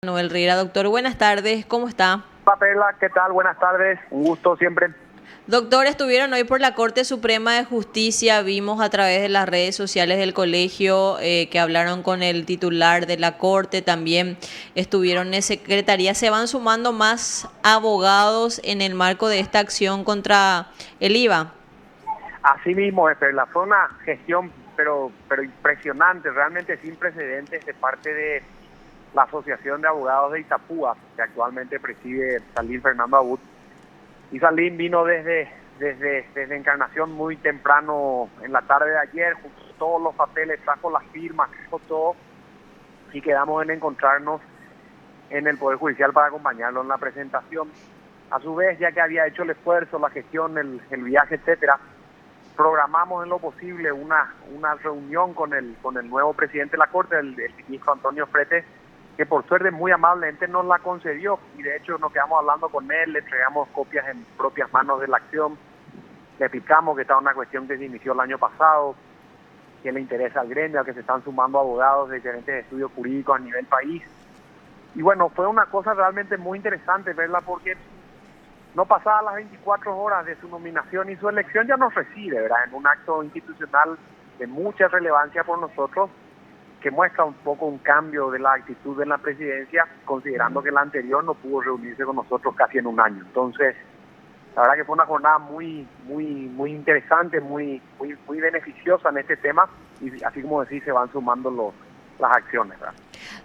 Manuel Riera, doctor, buenas tardes, ¿cómo está? Papela, ¿qué tal? Buenas tardes, un gusto siempre. Doctor, estuvieron hoy por la Corte Suprema de Justicia, vimos a través de las redes sociales del colegio que hablaron con el titular de la Corte, también estuvieron en secretaría, se van sumando más abogados en el marco de esta acción contra el IVA. Así mismo, la fue una gestión, pero impresionante, realmente sin precedentes de parte de la Asociación de Abogados de Itapúa, que actualmente preside Salim Fernando Abud. Y Salim vino desde Encarnación muy temprano en la tarde de ayer, juntó todos los papeles, trajo las firmas, trajo todo, y quedamos en encontrarnos en el Poder Judicial para acompañarlo en la presentación. A su vez, ya que había hecho el esfuerzo, la gestión, el viaje, etcétera, programamos en lo posible una reunión con el nuevo presidente de la Corte, el ministro Antonio Frete, que por suerte muy amablemente nos la concedió, y de hecho nos quedamos hablando con él, le entregamos copias en propias manos de la acción, le explicamos que estaba una cuestión que se inició el año pasado, que le interesa al gremio, que se están sumando abogados de diferentes estudios jurídicos a nivel país. Y bueno, fue una cosa realmente muy interesante verla, porque no pasadas las 24 horas de su nominación y su elección ya nos recibe, ¿verdad?, en un acto institucional de mucha relevancia por nosotros, que muestra un poco un cambio de la actitud de la presidencia, considerando que la anterior no pudo reunirse con nosotros casi en un año. Entonces, la verdad que fue una jornada muy interesante, muy beneficiosa en este tema, y así como decís, se van sumando las acciones, ¿verdad?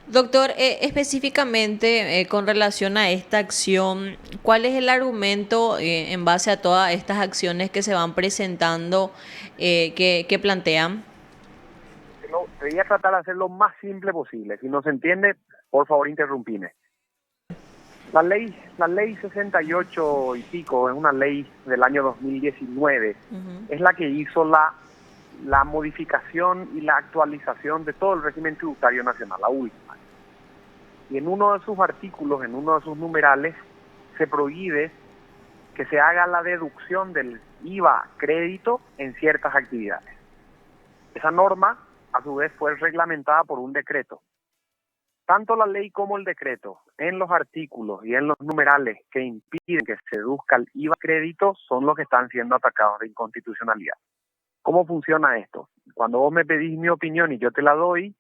Doctor, específicamente con relación a esta acción, ¿cuál es el argumento en base a todas estas acciones que se van presentando que plantean? Te voy a tratar de hacer lo más simple posible. Si no se entiende, por favor, interrumpime. La ley 68 y pico es una ley del año 2019, Ujú. es la que hizo la modificación y la actualización de todo el régimen tributario nacional, la última. Y en uno de sus artículos, en uno de sus numerales, se prohíbe que se haga la deducción del IVA crédito en ciertas actividades. Esa norma, a su vez, fue reglamentada por un decreto. Tanto la ley como el decreto, en los artículos y en los numerales que impiden que se deduzca el IVA crédito, son los que están siendo atacados de inconstitucionalidad. ¿Cómo funciona esto? Cuando vos me pedís mi opinión y yo te la doy,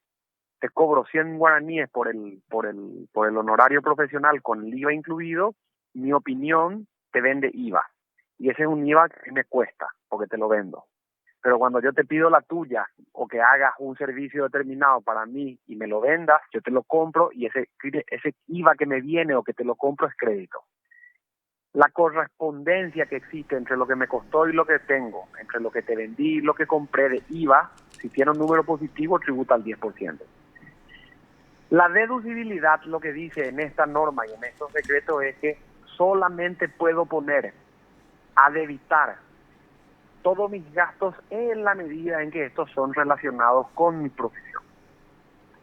te cobro 100 guaraníes por el honorario profesional con el IVA incluido. Mi opinión te vende IVA. Y ese es un IVA que me cuesta, porque te lo vendo. Pero cuando yo te pido la tuya, o que hagas un servicio determinado para mí y me lo vendas, yo te lo compro, y ese IVA que me viene o que te lo compro es crédito. La correspondencia que existe entre lo que me costó y lo que tengo, entre lo que te vendí y lo que compré de IVA, si tiene un número positivo, tributa al 10%. La deducibilidad, lo que dice en esta norma y en estos decretos, es que solamente puedo poner a debitar todos mis gastos en la medida en que estos son relacionados con mi profesión.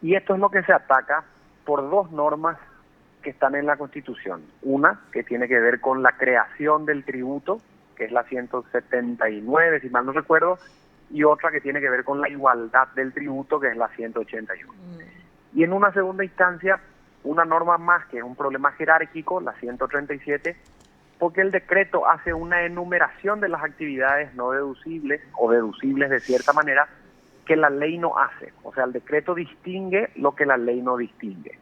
Y esto es lo que se ataca por dos normas que están en la Constitución. Una, que tiene que ver con la creación del tributo, que es la 179, si mal no recuerdo, y otra que tiene que ver con la igualdad del tributo, que es la 181. Y en una segunda instancia, una norma más, que es un problema jerárquico, la 137, porque el decreto hace una enumeración de las actividades no deducibles o deducibles de cierta manera que la ley no hace. O sea, el decreto distingue lo que la ley no distingue.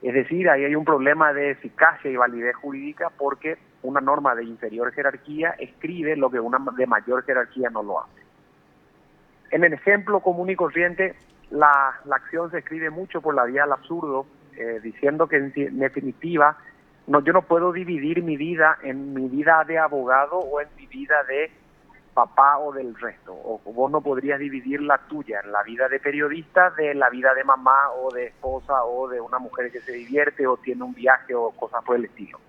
Es decir, ahí hay un problema de eficacia y validez jurídica, porque una norma de inferior jerarquía escribe lo que una de mayor jerarquía no lo hace. En el ejemplo común y corriente, la acción se escribe mucho por la vía del absurdo, diciendo que en definitiva yo no puedo dividir mi vida en mi vida de abogado o en mi vida de papá o del resto. O vos no podrías dividir la tuya en la vida de periodista de la vida de mamá o de esposa o de una mujer que se divierte o tiene un viaje o cosas por el estilo.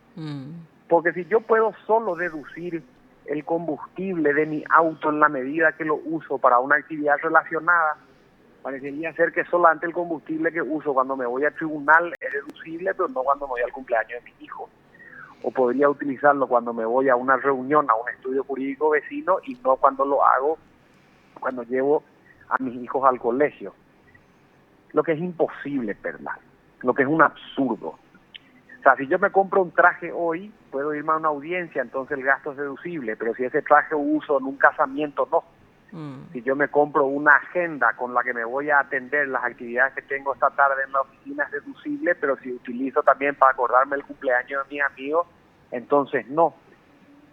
Porque si yo puedo solo deducir el combustible de mi auto en la medida que lo uso para una actividad relacionada, parecería ser que solamente el combustible que uso cuando me voy al tribunal es deducible, pero no cuando me voy al cumpleaños de mi hijo. O podría utilizarlo cuando me voy a una reunión, a un estudio jurídico vecino, y no cuando lo hago, cuando llevo a mis hijos al colegio. Lo que es imposible, Perla. lo que es un absurdo. O sea, si yo me compro un traje hoy, puedo irme a una audiencia, entonces el gasto es deducible, pero si ese traje uso en un casamiento, no. Si yo me compro una agenda con la que me voy a atender las actividades que tengo esta tarde en la oficina, es deducible, pero si utilizo también para acordarme el cumpleaños de mis amigos, entonces no.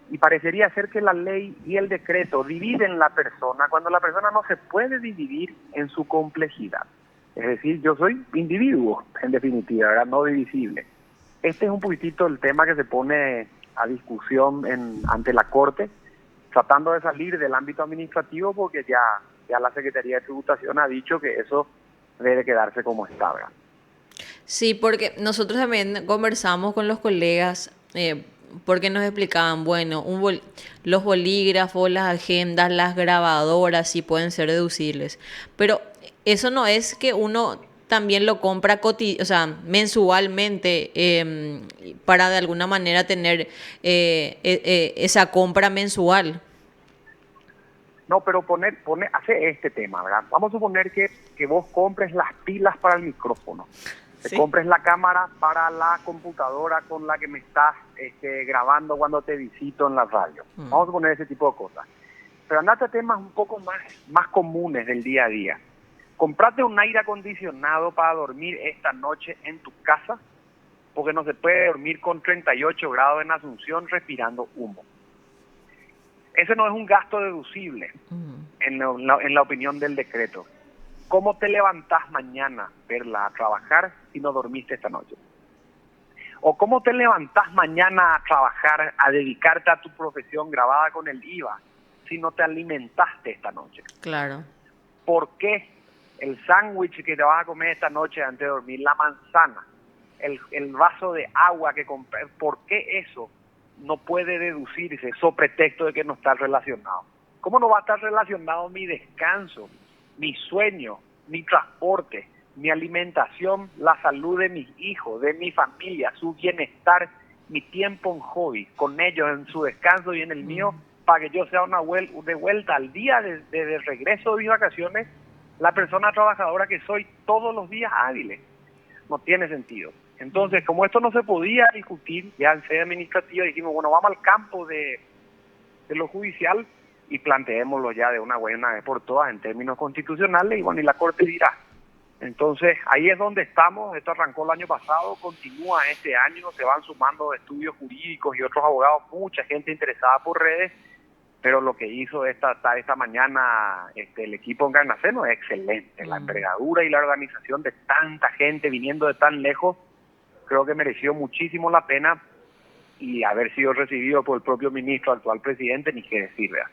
Y parecería ser que la ley y el decreto dividen la persona cuando la persona no se puede dividir en su complejidad. Es decir, yo soy individuo, en definitiva, ¿verdad? No divisible. Este es un poquitito el tema que se pone a discusión ante la Corte, tratando de salir del ámbito administrativo, porque ya la Secretaría de Tributación ha dicho que eso debe quedarse como está, ¿verdad? Sí, porque nosotros también conversamos con los colegas, porque nos explicaban, bueno, los bolígrafos, las agendas, las grabadoras sí pueden ser deducibles, pero eso no es que uno también lo compra o sea, mensualmente, para de alguna manera tener esa compra mensual. No, pero hace este tema, ¿verdad? Vamos a suponer que vos compres las pilas para el micrófono, te Sí. compres la cámara para la computadora con la que me estás grabando cuando te visito en la radio. Vamos a suponer ese tipo de cosas. Pero andate a temas un poco más comunes del día a día. Comprate un aire acondicionado para dormir esta noche en tu casa, porque no se puede dormir con 38 grados en Asunción respirando humo. Ese no es un gasto deducible en la opinión del decreto. ¿Cómo te levantás mañana, Perla, a trabajar si no dormiste esta noche? ¿O cómo te levantás mañana a trabajar, a dedicarte a tu profesión grabada con el IVA si no te alimentaste esta noche? Claro. ¿Por qué el sándwich que te vas a comer esta noche antes de dormir, la manzana, el vaso de agua que compré, por qué eso no puede deducirse sobre pretexto de que no está relacionado? ¿Cómo no va a estar relacionado mi descanso, mi sueño, mi transporte, mi alimentación, la salud de mis hijos, de mi familia, su bienestar, mi tiempo en hobby, con ellos en su descanso y en el mío, para que yo sea de vuelta al día de regreso de mis vacaciones, la persona trabajadora que soy todos los días hábiles? No tiene sentido. Entonces, como esto no se podía discutir ya en sede administrativa, dijimos, bueno, vamos al campo de lo judicial y planteémoslo ya de una buena vez por todas en términos constitucionales, y bueno, y la Corte dirá. Entonces, ahí es donde estamos. Esto arrancó el año pasado, continúa este año, se van sumando estudios jurídicos y otros abogados, mucha gente interesada por redes, pero lo que hizo esta mañana el equipo Encarnaceno es excelente. La envergadura y la organización de tanta gente viniendo de tan lejos, creo que mereció muchísimo la pena, y haber sido recibido por el propio ministro, actual presidente, ni qué decir, ¿verdad?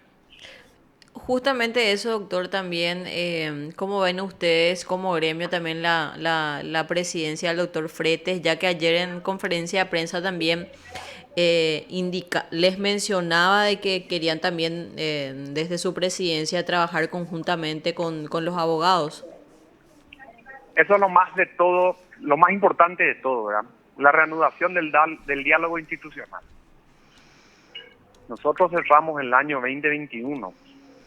Justamente eso, doctor, también, ¿cómo ven ustedes como gremio también la presidencia del doctor Fretes, ya que ayer en conferencia de prensa también les mencionaba de que querían también, desde su presidencia, trabajar conjuntamente con los abogados? Eso es lo más de todo, lo más importante de todo, ¿verdad? La reanudación del diálogo institucional. Nosotros cerramos el año 2021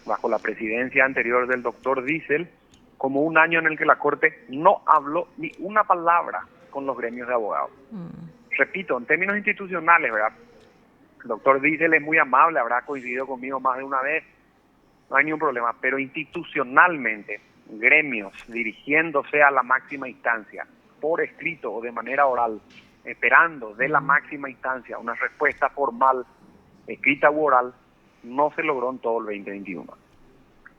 bajo la presidencia anterior del doctor Diesel como un año en el que la Corte no habló ni una palabra con los gremios de abogados. Repito, en términos institucionales, ¿verdad? El doctor Diesel es muy amable, habrá coincidido conmigo más de una vez, no hay ningún problema, pero institucionalmente, gremios dirigiéndose a la máxima instancia, por escrito o de manera oral, esperando de la máxima instancia una respuesta formal, escrita u oral, no se logró en todo el 2021.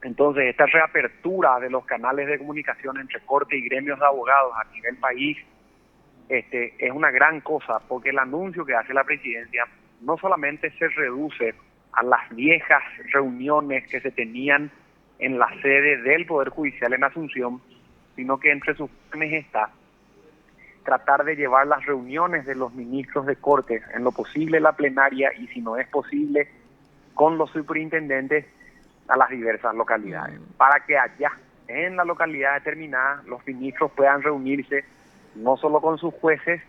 Entonces, esta reapertura de los canales de comunicación entre Corte y gremios de abogados a nivel país es una gran cosa, porque el anuncio que hace la presidencia no solamente se reduce a las viejas reuniones que se tenían en la sede del Poder Judicial en Asunción, sino que entre sus planes está tratar de llevar las reuniones de los ministros de Corte, en lo posible la plenaria, y si no es posible, con los superintendentes a las diversas localidades, para que allá, en la localidad determinada, los ministros puedan reunirse no solo con sus jueces,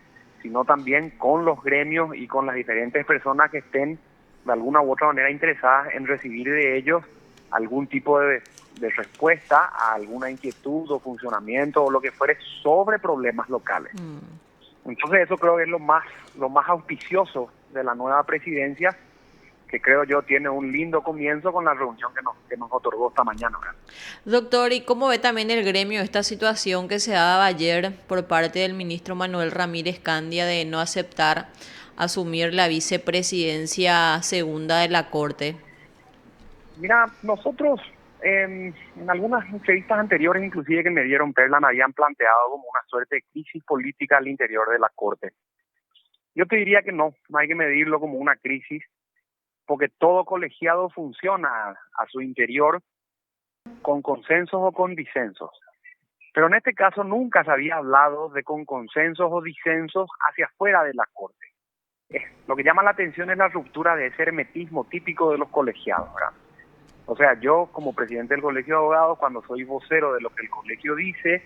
sino también con los gremios y con las diferentes personas que estén de alguna u otra manera interesadas en recibir de ellos algún tipo de respuesta a alguna inquietud o funcionamiento o lo que fuere sobre problemas locales. Entonces eso creo que es lo más auspicioso de la nueva presidencia, que creo yo tiene un lindo comienzo con la reunión que nos otorgó esta mañana, ¿verdad? Doctor, ¿y cómo ve también el gremio esta situación que se daba ayer por parte del ministro Manuel Ramírez Candia de no aceptar asumir la vicepresidencia segunda de la Corte? Mira, nosotros en algunas entrevistas anteriores, inclusive que me dieron Perla, me habían planteado como una suerte de crisis política al interior de la Corte. Yo te diría que no hay que medirlo como una crisis, porque todo colegiado funciona a su interior con consensos o con disensos. Pero en este caso nunca se había hablado de con consensos o disensos hacia afuera de la Corte. Lo que llama la atención es la ruptura de ese hermetismo típico de los colegiados, ¿verdad? O sea, yo como presidente del Colegio de Abogados, cuando soy vocero de lo que el colegio dice,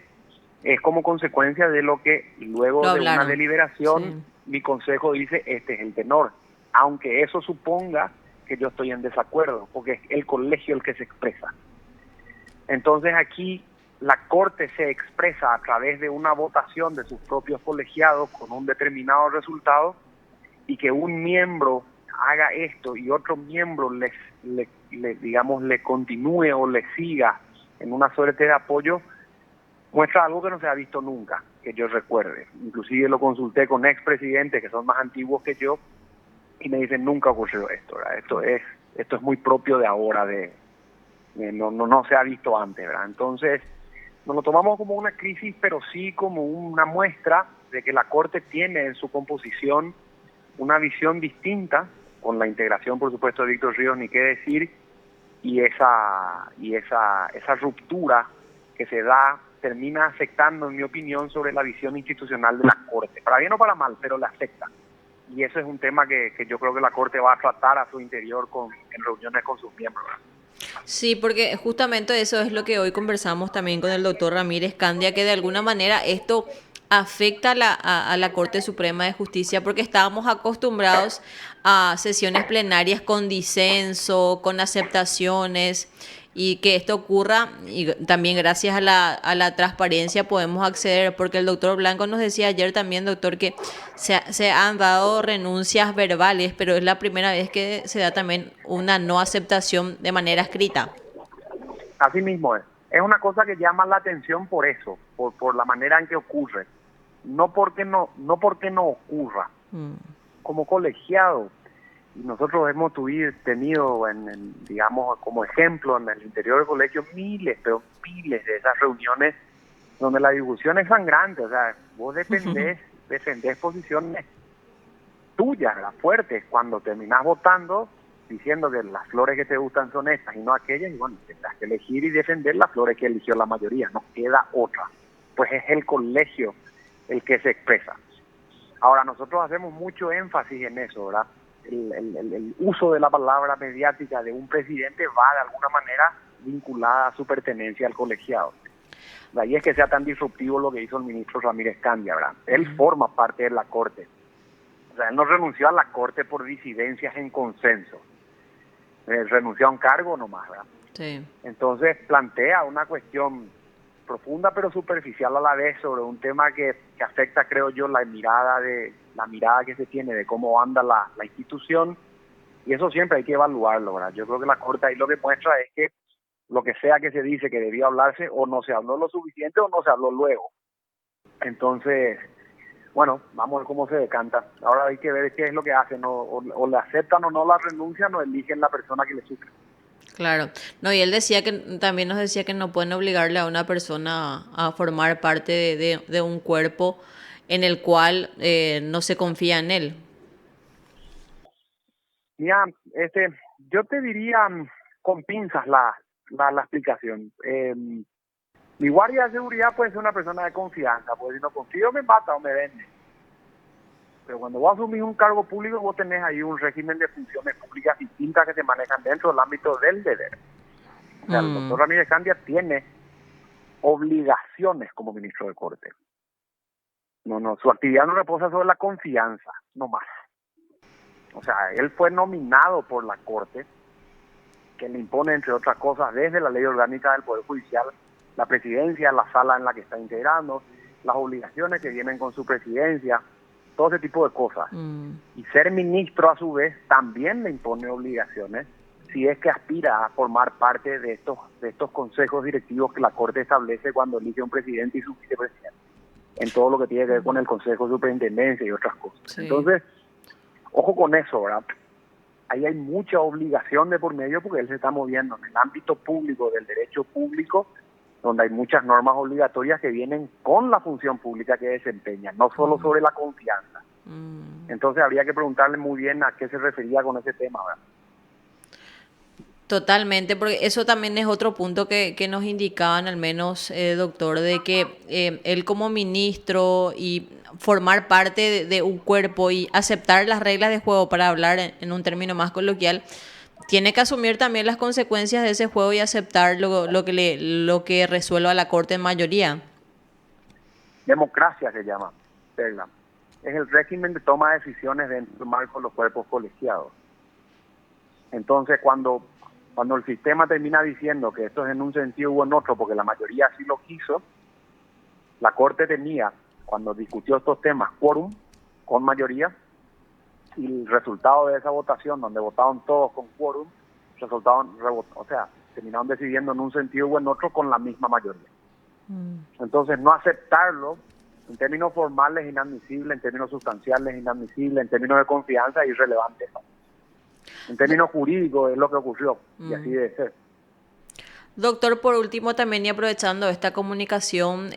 es como consecuencia de lo que luego Lo de una hablaron. deliberación Sí. mi consejo dice, este es el tenor, aunque eso suponga que yo estoy en desacuerdo, porque es el colegio el que se expresa. Entonces aquí la Corte se expresa a través de una votación de sus propios colegiados con un determinado resultado, y que un miembro haga esto y otro miembro le continúe o le siga en una suerte de apoyo, muestra algo que no se ha visto nunca, que yo recuerde. Inclusive lo consulté con expresidentes que son más antiguos que yo y me dicen nunca ocurrió esto, ¿verdad? Esto es muy propio de ahora, no se ha visto antes, ¿verdad? Entonces nos lo tomamos como una crisis, pero sí como una muestra de que la Corte tiene en su composición una visión distinta, con la integración, por supuesto, de Víctor Ríos, ni qué decir, y esa ruptura que se da termina afectando, en mi opinión, sobre la visión institucional de la Corte, para bien o para mal, pero la afecta. Y eso es un tema que yo creo que la Corte va a tratar a su interior en reuniones con sus miembros, ¿verdad? Sí, porque justamente eso es lo que hoy conversamos también con el doctor Ramírez Candia, que de alguna manera esto afecta a la Corte Suprema de Justicia, porque estábamos acostumbrados a sesiones plenarias con disenso, con aceptaciones, y que esto ocurra, y también gracias a la transparencia podemos acceder, porque el doctor Blanco nos decía ayer también, doctor, que se han dado renuncias verbales, pero es la primera vez que se da también una no aceptación de manera escrita. Así mismo es. Es una cosa que llama la atención por eso, por la manera en que ocurre. No porque no ocurra. Como colegiado, y nosotros hemos tenido digamos, como ejemplo en el interior del colegio pero miles de esas reuniones donde la discusión es sangrante. O sea, vos defendés posiciones tuyas, las fuertes, cuando terminás votando diciendo que las flores que te gustan son estas y no aquellas, y bueno, tendrás que elegir y defender las flores que eligió la mayoría, no queda otra. Pues es el colegio el que se expresa. Ahora, nosotros hacemos mucho énfasis en eso, ¿verdad? El uso de la palabra mediática de un presidente va de alguna manera vinculada a su pertenencia al colegiado. De ahí es que sea tan disruptivo lo que hizo el ministro Ramírez Candia, ¿verdad? Él forma parte de la Corte. O sea, él no renunció a la Corte por disidencias en consenso. Renunció a un cargo nomás, ¿verdad? Sí. Entonces plantea una cuestión profunda pero superficial a la vez sobre un tema que afecta, creo yo, la mirada que se tiene de cómo anda la institución, y eso siempre hay que evaluarlo, ¿verdad? Yo creo que la Corte ahí lo que muestra es que lo que sea que se dice que debía hablarse, o no se habló lo suficiente o no se habló luego. Entonces, bueno, vamos a ver cómo se decanta. Ahora hay que ver qué es lo que hacen, o le aceptan o no la renuncian, o eligen la persona que le suple. Claro, no, y él decía que también nos decía que no pueden obligarle a una persona a formar parte de un cuerpo en el cual no se confía en él. Mira, yo te diría con pinzas la explicación. Mi guardia de seguridad puede ser una persona de confianza, porque si no confío me mata o me vende. Pero cuando vos asumís un cargo público, vos tenés ahí un régimen de funciones públicas distintas que se manejan dentro del ámbito del deber. O sea, el doctor Ramírez Candia tiene obligaciones como ministro de Corte. No, su actividad no reposa sobre la confianza, no más. O sea, él fue nominado por la Corte que le impone, entre otras cosas, desde la ley orgánica del Poder Judicial, la presidencia, la sala en la que está integrando, las obligaciones que vienen con su presidencia, todo ese tipo de cosas. Y ser ministro, a su vez, también le impone obligaciones si es que aspira a formar parte de estos consejos directivos que la Corte establece cuando elige un presidente y su vicepresidente, en todo lo que tiene que ver con el Consejo de Superintendencia y otras cosas. Sí. Entonces, ojo con eso, ¿verdad? Ahí hay mucha obligación de por medio porque él se está moviendo en el ámbito público, del derecho público, donde hay muchas normas obligatorias que vienen con la función pública que desempeña, no solo sobre la confianza. Entonces habría que preguntarle muy bien a qué se refería con ese tema, ¿verdad? Totalmente, porque eso también es otro punto que nos indicaban, al menos, doctor, de que él como ministro y formar parte de un cuerpo y aceptar las reglas de juego, para hablar en un término más coloquial, tiene que asumir también las consecuencias de ese juego y aceptar lo que resuelva la Corte en mayoría. Democracia se llama, Perla. Es el régimen de toma de decisiones dentro del marco de los cuerpos colegiados. Entonces, cuando el sistema termina diciendo que esto es en un sentido u en otro, porque la mayoría así lo quiso, la Corte tenía, cuando discutió estos temas, quórum con mayoría, y el resultado de esa votación, donde votaron todos con quórum, terminaron decidiendo en un sentido u en otro con la misma mayoría. Entonces, no aceptarlo, en términos formales, es inadmisible, en términos sustanciales, es inadmisible, en términos de confianza, es irrelevante. En términos jurídicos es lo que ocurrió, y así debe ser. Doctor, por último, también, y aprovechando esta comunicación,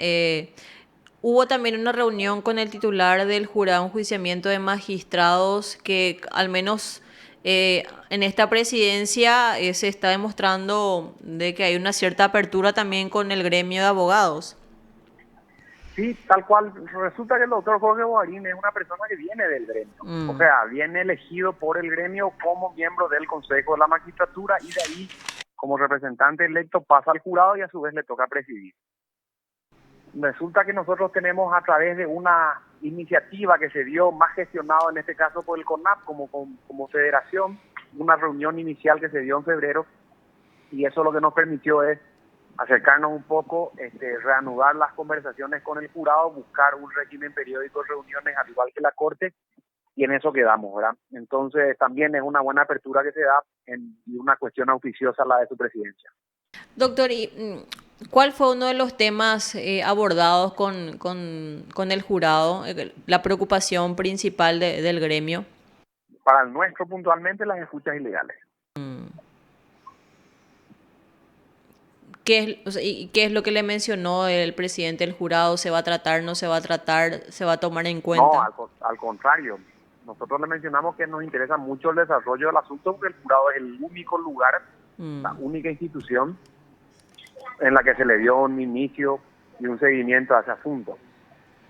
hubo también una reunión con el titular del Jurado de Enjuiciamiento de Magistrados que, al menos en esta presidencia, se está demostrando de que hay una cierta apertura también con el gremio de abogados. Sí, tal cual. Resulta que el doctor Jorge Bogarín es una persona que viene del gremio. O sea, viene elegido por el gremio como miembro del Consejo de la Magistratura y de ahí, como representante electo, pasa al jurado y a su vez le toca presidir. Resulta que nosotros tenemos, a través de una iniciativa que se dio, más gestionado en este caso por el CONAP como federación, una reunión inicial que se dio en febrero, y eso lo que nos permitió es acercarnos un poco, reanudar las conversaciones con el jurado, buscar un régimen periódico de reuniones al igual que la Corte, y en eso quedamos, ¿verdad? Entonces también es una buena apertura que se da y una cuestión auspiciosa la de su presidencia. Doctor, ¿y cuál fue uno de los temas abordados con el jurado, la preocupación principal del gremio? Para el nuestro, puntualmente, las escuchas ilegales. ¿Qué es lo que le mencionó el presidente del jurado? ¿Se va a tratar, no se va a tratar, se va a tomar en cuenta? No, al contrario. Nosotros le mencionamos que nos interesa mucho el desarrollo del asunto porque el jurado es el único lugar, la única institución en la que se le dio un inicio y un seguimiento a ese asunto.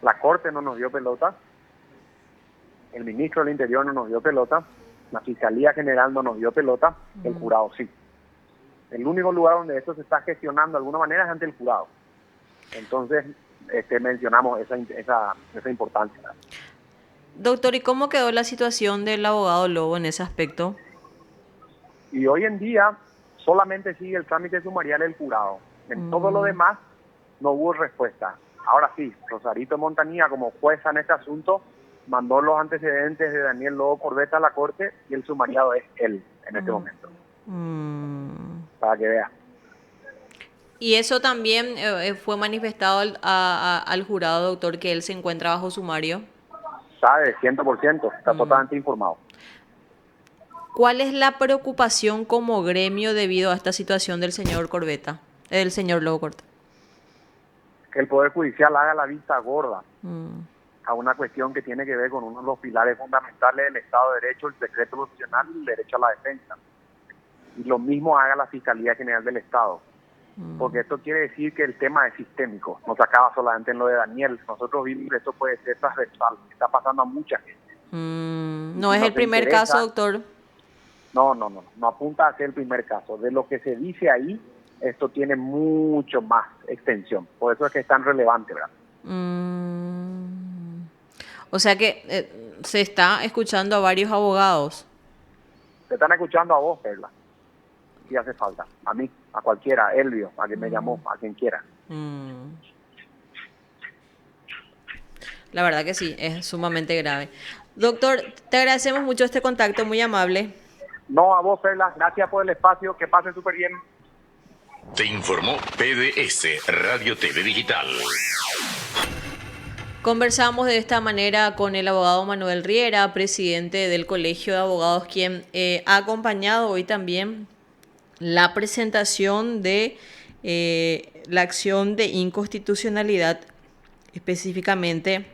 La Corte no nos dio pelota, el ministro del Interior no nos dio pelota, la Fiscalía General no nos dio pelota, el jurado sí. El único lugar donde esto se está gestionando de alguna manera es ante el jurado. Entonces, mencionamos esa importancia. Doctor, ¿y cómo quedó la situación del abogado Lobo en ese aspecto? Y hoy en día solamente sigue el trámite sumarial del jurado. En todo lo demás no hubo respuesta. Ahora sí, Rosarito Montanía, como jueza en este asunto, mandó los antecedentes de Daniel Lobo Corbeta a la Corte y el sumariado es él en este momento. Para que vea. Y eso también fue manifestado al jurado, doctor, que él se encuentra bajo sumario. Sabe, 100%, está totalmente informado. ¿Cuál es la preocupación como gremio debido a esta situación del señor Corbeta, del señor Lobo Corbeta? Que el Poder Judicial haga la vista gorda a una cuestión que tiene que ver con uno de los pilares fundamentales del Estado de Derecho, el secreto profesional y el derecho a la defensa. Y lo mismo haga la Fiscalía General del Estado. Porque esto quiere decir que el tema es sistémico, no se acaba solamente en lo de Daniel. Nosotros vimos que esto puede ser transversal, está pasando a mucha gente. No es el primer caso, doctor. No apunta a ser el primer caso. De lo que se dice ahí, esto tiene mucho más extensión. Por eso es que es tan relevante, ¿verdad? O sea que se está escuchando a varios abogados. Se están escuchando a vos, Perla. si hace falta. A mí, a cualquiera, Elvio, a quien me llamó, a quien quiera. La verdad que sí, es sumamente grave. Doctor, te agradecemos mucho este contacto, muy amable. No, a vos, Perla, gracias por el espacio, que pasen súper bien. Te informó PDS Radio TV Digital. Conversamos de esta manera con el abogado Manuel Riera, presidente del Colegio de Abogados, quien ha acompañado hoy también la presentación de la acción de inconstitucionalidad, específicamente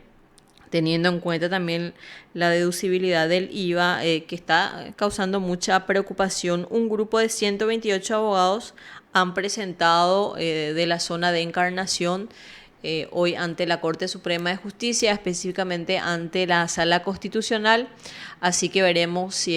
teniendo en cuenta también la deducibilidad del IVA, que está causando mucha preocupación. Un grupo de 128 abogados han presentado de la zona de Encarnación hoy ante la Corte Suprema de Justicia, específicamente ante la Sala Constitucional. Así que veremos si es